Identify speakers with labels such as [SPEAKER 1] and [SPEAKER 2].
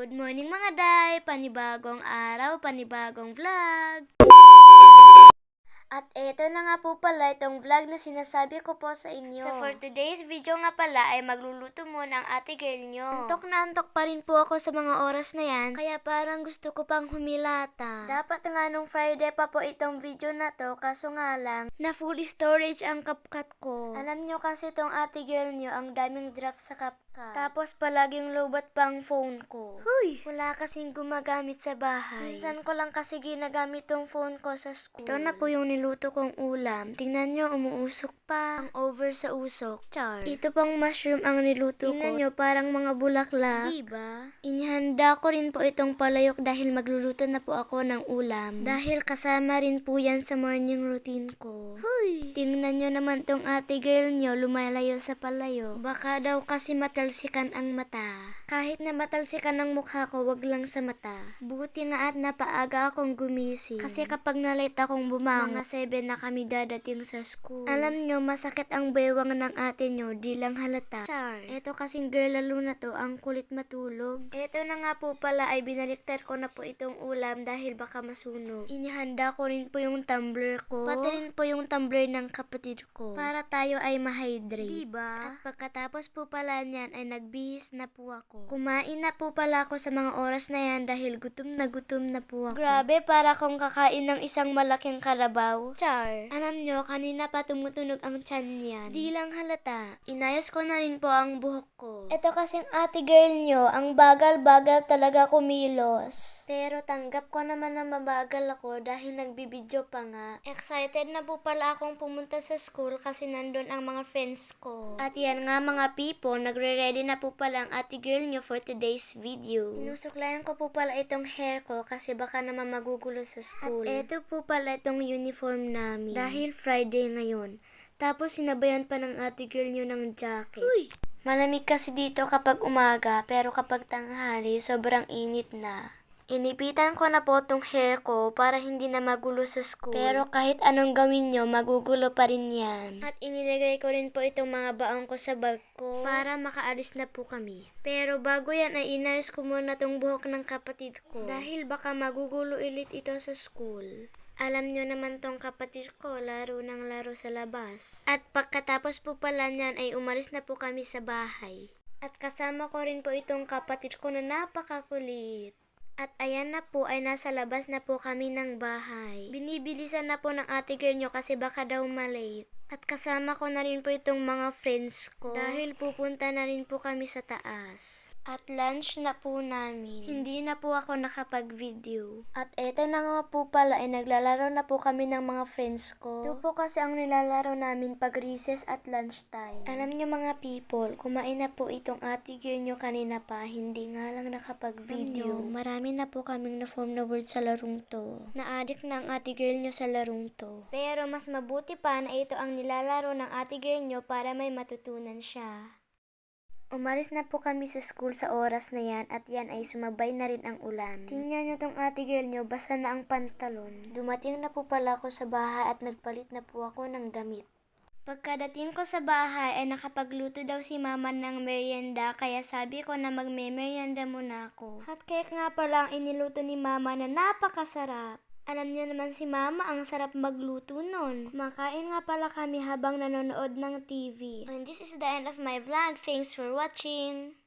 [SPEAKER 1] Good morning mga day! Panibagong araw, panibagong vlog! At eto na nga po pala itong vlog na sinasabi ko po sa inyo. So for today's video nga pala ay magluluto muna ang ate girl nyo. Antok na antok pa rin po ako sa mga oras na yan, kaya parang gusto ko pang humilata. Dapat nga nung Friday pa po itong video na to, kaso nga lang, na full storage ang CapCut ko. Alam nyo kasi itong ate girl nyo, ang daming draft sa CapCut. Tapos palaging lobat pang phone ko. Huy! Wala kasing gumagamit sa bahay. Minsan ko lang kasi ginagamit tong phone ko sa school. Ito na po yung niluto kong ulam. Tingnan nyo, umuusok pa. Ang over sa usok. Char. Ito pang mushroom ang niluto ko. Tingnan nyo, parang mga bulaklak. Diba? Inihanda ko rin po itong palayok dahil magluluto na po ako ng ulam. Dahil kasama rin po yan sa morning routine ko. Huy! Tingnan nyo naman tong ate girl nyo, lumalayo sa palayok. Baka daw kasi matalsikan ang mata. Kahit na matalsikan ang mukha ko, wag lang sa mata. Buti nga at napaaga akong gumising. Kasi kapag na-late akong bumangon, mga 7 na kami dadating sa school. Alam nyo, masakit ang bewang ng ate nyo, di lang halata. Char. Eto kasing girl lalo na to, ang kulit matulog. Eto na nga po pala ay binaliktar ko na po itong ulam dahil baka masunog. Inihanda ko rin po yung tumbler ko. Pati rin po yung tumbler ng kapatid ko. Para tayo ay ma-hydrate. Diba? At pagkatapos po pala niyan ay nagbihis na po ako. Kumain na po pala ako sa mga oras na yan dahil gutom na po ako. Grabe, para kong kakain ng isang malaking karabaw. Char. Alam nyo, kanina pa tumutunog ang tiyan niyan. Di lang halata. Inayos ko na rin po ang buhok ko. Ito kasing ate girl nyo, ang bagal-bagal talaga kumilos. Pero tanggap ko naman na mabagal ako dahil nagbibideo pa nga. Excited na po pala akong pumunta sa school kasi nandun ang mga friends ko. At yan nga mga people, nagre-ready na po pala ang ate girl nyo for today's video. Sinusuklayan ko po pala itong hair ko kasi baka naman magugulo sa school. At eto po pala itong uniform namin. Dahil Friday ngayon. Tapos sinabayan pa ng ate girl nyo ng jacket. Uy! Malamig kasi dito kapag umaga, pero kapag tanghali, sobrang init na. Inipitan ko na po tong hair ko para hindi na magulo sa school. Pero kahit anong gawin nyo, magugulo pa rin yan. At inilagay ko rin po itong mga baong ko sa bag ko para makaalis na po kami. Pero bago yan ay inayos ko muna tong buhok ng kapatid ko. Dahil baka magugulo ulit ito sa school. Alam nyo naman tong kapatid ko, laro ng laro sa labas. At pagkatapos po pala niyan ay umalis na po kami sa bahay. At kasama ko rin po itong kapatid ko na napakakulit. At ayan na po ay nasa labas na po kami ng bahay. Binibilisan na po ng ate girl nyo kasi baka daw malate. At kasama ko na rin po itong mga friends ko dahil pupunta na rin po kami sa taas. At lunch na po namin. Hindi na po ako nakapag-video. At eto na nga po pala ay naglalaro na po kami ng mga friends ko. Ito po kasi ang nilalaro namin pag recess at lunchtime. Alam nyo mga people, kumain na po itong ate girl nyo kanina pa, hindi nga lang nakapag-video. Marami na po kaming na-form na word sa larong to. Na-addict na ang ate girl nyo sa larong to. Pero mas mabuti pa na ito ang nilalaro ng ate girl nyo para may matutunan siya. Umalis na po kami sa school sa oras na yan at yan ay sumabay na rin ang ulan. Tingnan nyo tong ate girl nyo, basa na ang pantalon. Dumating na po pala ako sa bahay at nagpalit na po ako ng damit. Pagkadating ko sa bahay ay nakapagluto daw si mama ng merienda kaya sabi ko na magme-merienda muna ako. Hot cake nga pala ang iniluto ni mama na napakasarap. Alam niyo naman si mama, ang sarap magluto nun. Makain nga pala kami habang nanonood ng TV. And this is the end of my vlog. Thanks for watching!